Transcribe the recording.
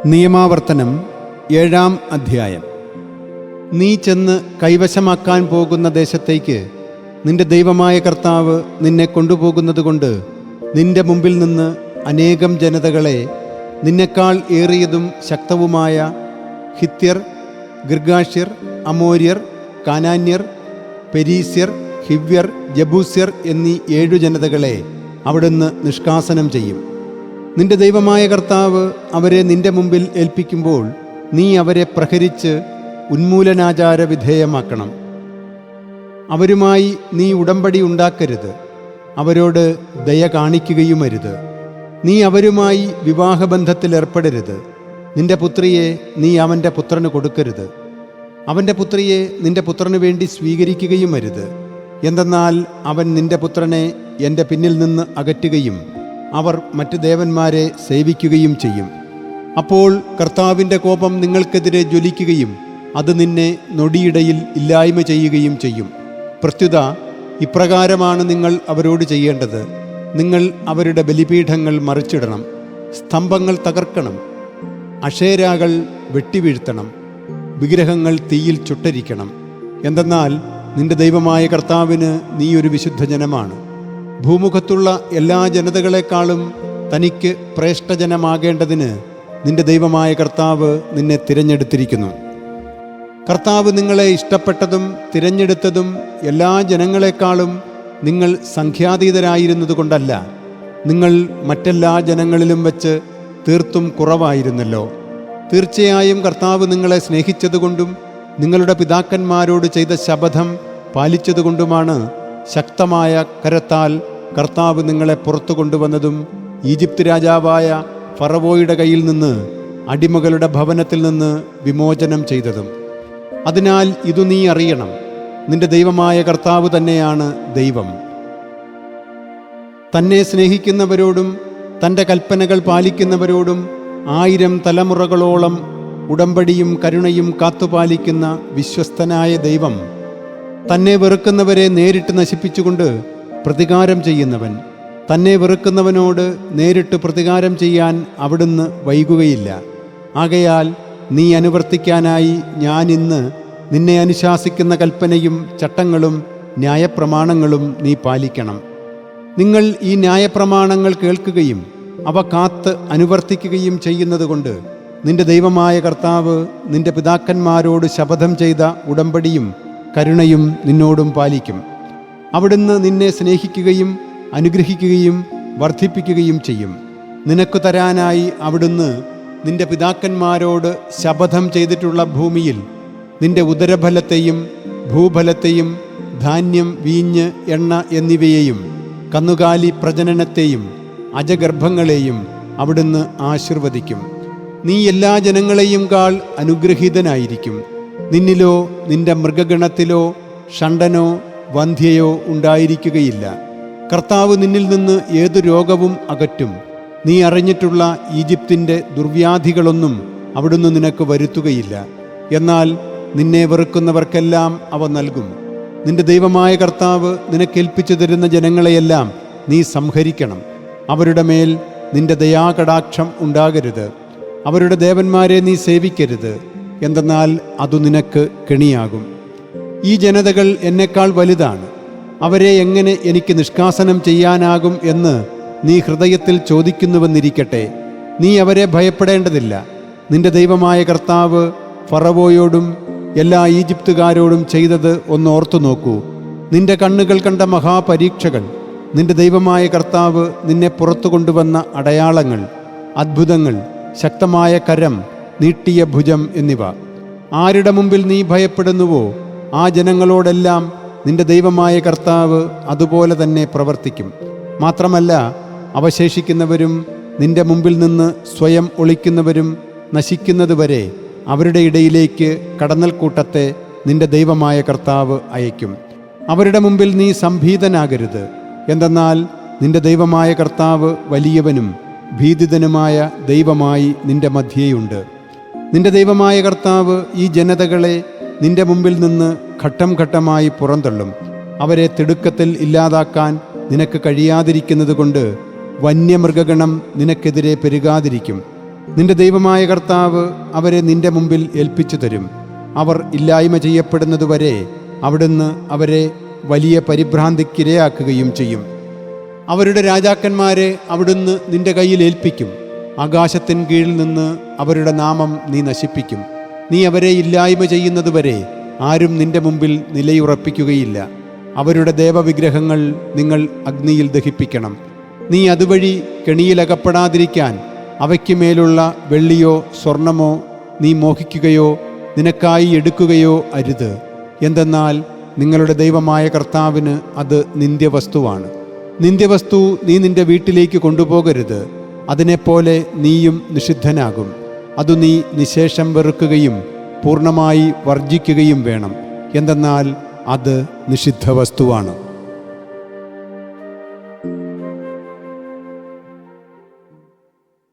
നിയമാവർത്തനം 7-ാം അധ്യായം. നീ ചെന്ന് കൈവശമാക്കാൻ പോകുന്ന ദേശത്തേക്ക് നിന്റെ ദൈവമായ കർത്താവ് നിന്നെ കൊണ്ടുപോകുന്നതുകൊണ്ട് നിന്റെ മുമ്പിൽ നിന്ന് അനേകം ജനതകളെ, നിന്നെക്കാൾ ഏറിയതും ശക്തവുമായ ഹിത്യർ, ഗിർഗാഷ്യർ, അമോര്യർ, കാനാന്യർ, പെരീസ്യർ, ഹിവ്യർ, ജബൂസ്യർ എന്നീ 7 ജനതകളെ അവിടുന്ന് നിഷ്കാസനം ചെയ്യും. നിന്റെ ദൈവമായ കർത്താവ് അവരെ നിന്റെ മുമ്പിൽ ഏൽപ്പിക്കുമ്പോൾ നീ അവരെ പ്രഹരിച്ച് ഉന്മൂലനാചാര വിധേയമാക്കണം. അവരുമായി നീ ഉടമ്പടി ഉണ്ടാക്കരുത്, അവരോട് ദയ കാണിക്കുകയുമരുത്. നീ അവരുമായി വിവാഹബന്ധത്തിലേർപ്പെടരുത്. നിന്റെ പുത്രിയെ നീ അവൻ്റെ പുത്രന് കൊടുക്കരുത്. അവൻ്റെ പുത്രിയെ നിന്റെ പുത്രന് വേണ്ടി സ്വീകരിക്കുകയുമരുത്. എന്തെന്നാൽ അവൻ നിന്റെ പുത്രനെ എൻ്റെ പിന്നിൽ നിന്ന് അകറ്റുകയും അവർ മറ്റ് ദേവന്മാരെ സേവിക്കുകയും ചെയ്യും. അപ്പോൾ കർത്താവിൻ്റെ കോപം നിങ്ങൾക്കെതിരെ ജ്വലിക്കുകയും അത് നിന്നെ നൊടിയിടയിൽ ഇല്ലായ്മ ചെയ്യുകയും ചെയ്യും. പ്രത്യുത ഇപ്രകാരമാണ് നിങ്ങൾ അവരോട് ചെയ്യേണ്ടത്: നിങ്ങൾ അവരുടെ ബലിപീഠങ്ങൾ മറിച്ചിടണം, സ്തംഭങ്ങൾ തകർക്കണം, അഷേരാകൾ വെട്ടിവീഴ്ത്തണം, വിഗ്രഹങ്ങൾ തീയിൽ ചുട്ടരിക്കണം. എന്തെന്നാൽ നിന്റെ ദൈവമായ കർത്താവിന് നീ ഒരു വിശുദ്ധ ജനമാണ്. ഭൂമുഖത്തുള്ള എല്ലാ ജനതകളെക്കാളും തനിക്ക് ശ്രേഷ്ഠജനമാകേണ്ടതിന് നിന്റെ ദൈവമായ കർത്താവ് നിന്നെ തിരഞ്ഞെടുത്തിരിക്കുന്നു. കർത്താവ് നിങ്ങളെ ഇഷ്ടപ്പെട്ടതും തിരഞ്ഞെടുത്തതും എല്ലാ ജനങ്ങളെക്കാളും നിങ്ങൾ സംഖ്യാതീതരായിരുന്നതുകൊണ്ടല്ല, നിങ്ങൾ മറ്റെല്ലാ ജനങ്ങളിലും വെച്ച് തീർത്തും കുറവായിരുന്നല്ലോ. തീർച്ചയായും കർത്താവ് നിങ്ങളെ സ്നേഹിച്ചതുകൊണ്ടും നിങ്ങളുടെ പിതാക്കന്മാരോട് ചെയ്ത ശപഥം പാലിച്ചതുകൊണ്ടുമാണ് ശക്തമായ കരത്താൽ കർത്താവ് നിങ്ങളെ പുറത്തു കൊണ്ടുവന്നതും ഈജിപ്ത് രാജാവായ ഫറവോയുടെ കയ്യിൽ നിന്ന്, അടിമകളുടെ ഭവനത്തിൽ നിന്ന് വിമോചനം ചെയ്തതും. അതിനാൽ ഇതു നീ അറിയണം: നിന്റെ ദൈവമായ കർത്താവ് തന്നെയാണ് ദൈവം. തന്നെ സ്നേഹിക്കുന്നവരോടും തൻ്റെ കൽപ്പനകൾ പാലിക്കുന്നവരോടും 1000 തലമുറകളോളം ഉടമ്പടിയും കരുണയും കാത്തുപാലിക്കുന്ന വിശ്വസ്തനായ ദൈവം, തന്നെ വെറുക്കുന്നവരെ നേരിട്ട് നശിപ്പിച്ചുകൊണ്ട് പ്രതികാരം ചെയ്യുന്നവൻ, തന്നെ വെറുക്കുന്നവനോട് നേരിട്ട് പ്രതികാരം ചെയ്യാൻ അവിടുന്ന് വൈകുകയില്ല. ആകയാൽ നീ അനുവർത്തിക്കാനായി ഞാൻ ഇന്ന് നിന്നെ അനുശാസിക്കുന്ന കൽപ്പനയും ചട്ടങ്ങളും ന്യായപ്രമാണങ്ങളും നീ പാലിക്കണം. നിങ്ങൾ ഈ ന്യായപ്രമാണങ്ങൾ കേൾക്കുകയും അവ കാത്ത് അനുവർത്തിക്കുകയും ചെയ്യുന്നതുകൊണ്ട് നിന്റെ ദൈവമായ കർത്താവ് നിന്റെ പിതാക്കന്മാരോട് ശപഥം ചെയ്ത ഉടമ്പടിയും കരുണയും നിന്നോടും പാലിക്കും. അവിടുന്ന് നിന്നെ സ്നേഹിക്കുകയും അനുഗ്രഹിക്കുകയും വർദ്ധിപ്പിക്കുകയും ചെയ്യും. നിനക്ക് തരാനായി അവിടുന്ന് നിന്റെ പിതാക്കന്മാരോട് ശപഥം ചെയ്തിട്ടുള്ള ഭൂമിയിൽ നിന്റെ ഉദരഫലത്തെയും ഭൂഫലത്തെയും ധാന്യം, വീഞ്ഞ്, എണ്ണ എന്നിവയെയും കന്നുകാലി പ്രജനനത്തെയും അജഗർഭങ്ങളെയും അവിടുന്ന് ആശീർവദിക്കും. നീ എല്ലാ ജനങ്ങളെയും കാൾ അനുഗ്രഹീതനായിരിക്കും. നിന്നിലോ നിന്റെ മൃഗഗണത്തിലോ ഷണ്ഡനോ വന്ധ്യയോ ഉണ്ടായിരിക്കുകയില്ല. കർത്താവ് നിന്നിൽ നിന്ന് ഏതു രോഗവും അകറ്റും. നീ അറിഞ്ഞിട്ടുള്ള ഈജിപ്തിൻ്റെ ദുർവ്യാധികളൊന്നും അവിടുന്ന് നിനക്ക് വരുത്തുകയില്ല. എന്നാൽ നിന്നെ വെറുക്കുന്നവർക്കെല്ലാം അവ നൽകും. നിന്റെ ദൈവമായ കർത്താവ് നിനക്കേൽപ്പിച്ചു തരുന്ന ജനങ്ങളെയെല്ലാം നീ സംഹരിക്കണം. അവരുടെ മേൽ നിന്റെ ദയാകടാക്ഷം ഉണ്ടാകരുത്. അവരുടെ ദേവന്മാരെ നീ സേവിക്കരുത്. എന്തെന്നാൽ അതു നിനക്ക് കെണിയാകും. ഈ ജനതകൾ എന്നെക്കാൾ വലുതാണ്, അവരെ എങ്ങനെ എനിക്ക് നിഷ്കാസനം ചെയ്യാനാകും എന്ന് നീ ഹൃദയത്തിൽ ചോദിക്കുന്നുവെന്നിരിക്കട്ടെ. നീ അവരെ ഭയപ്പെടേണ്ടതില്ല. നിന്റെ ദൈവമായ കർത്താവ് ഫറവോയോടും എല്ലാ ഈജിപ്തുകാരോടും ചെയ്തത് ഒന്ന് ഓർത്തു നോക്കൂ. നിന്റെ കണ്ണുകൾ കണ്ട മഹാപരീക്ഷകൾ, നിന്റെ ദൈവമായ കർത്താവ് നിന്നെ പുറത്തു കൊണ്ടുവന്ന അടയാളങ്ങൾ, അത്ഭുതങ്ങൾ, ശക്തമായ കരം, നീട്ടിയ ഭുജം എന്നിവ. ആരുടെ മുമ്പിൽ നീ ഭയപ്പെടുന്നുവോ ആ ജനങ്ങളോടെല്ലാം നിന്റെ ദൈവമായ കർത്താവ് അതുപോലെ തന്നെ പ്രവർത്തിക്കും. മാത്രമല്ല, അവശേഷിക്കുന്നവരും നിന്റെ മുമ്പിൽ നിന്ന് സ്വയം ഒളിക്കുന്നവരും നശിക്കുന്നതുവരെ അവരുടെ ഇടയിലേക്ക് കടന്നൽക്കൂട്ടത്തെ നിന്റെ ദൈവമായ കർത്താവ് അയക്കും. അവരുടെ മുമ്പിൽ നീ സംഭീതനാകരുത്. എന്തെന്നാൽ നിന്റെ ദൈവമായ കർത്താവ് വലിയവനും ഭീതിതനുമായ ദൈവമായി നിന്റെ മധ്യേയുണ്ട്. നിന്റെ ദൈവമായ കർത്താവ് ഈ ജനതകളെ നിന്റെ മുമ്പിൽ നിന്ന് ഘട്ടം ഘട്ടമായി പുറന്തള്ളും. അവരെ തിടുക്കത്തിൽ ഇല്ലാതാക്കാൻ നിനക്ക് കഴിയാതിരിക്കുന്നത് കൊണ്ട് വന്യമൃഗഗണം നിനക്കെതിരെ പെരുകാതിരിക്കും. നിന്റെ ദൈവമായ കർത്താവ് അവരെ നിന്റെ മുമ്പിൽ ഏൽപ്പിച്ചു തരും. അവർ ഇല്ലായ്മ ചെയ്യപ്പെടുന്നതുവരെ അവിടുന്ന് അവരെ വലിയ പരിഭ്രാന്തിക്കിരയാക്കുകയും ചെയ്യും. അവരുടെ രാജാക്കന്മാരെ അവിടുന്ന് നിന്റെ കയ്യിൽ ഏൽപ്പിക്കും. ആകാശത്തിൻ കീഴിൽ നിന്ന് അവരുടെ നാമം നീ നശിപ്പിക്കും. നീ അവരെ ഇല്ലായ്മ ചെയ്യുന്നതുവരെ ആരും നിന്റെ മുമ്പിൽ നിലയുറപ്പിക്കുകയില്ല. അവരുടെ ദേവവിഗ്രഹങ്ങൾ നിങ്ങൾ അഗ്നിയിൽ ദഹിപ്പിക്കണം. നീ അതുവഴി കെണിയിലകപ്പെടാതിരിക്കാൻ അവയ്ക്ക് മേലുള്ള വെള്ളിയോ സ്വർണമോ നീ മോഹിക്കുകയോ നിനക്കായി എടുക്കുകയോ അരുത്. എന്തെന്നാൽ നിങ്ങളുടെ ദൈവമായ കർത്താവിന് അത് നിന്ദ്യവസ്തുവാണ്. നിന്ദ്യവസ്തു നീ നിന്റെ വീട്ടിലേക്ക് കൊണ്ടുപോകരുത്. അതിനെപ്പോലെ നീയും നിഷിദ്ധനാകും. അതു നീ നിശേഷം വെറുക്കുകയും പൂർണ്ണമായി വർജിക്കുകയും വേണം. എന്തെന്നാൽ അത് നിഷിദ്ധ വസ്തുവാണ്.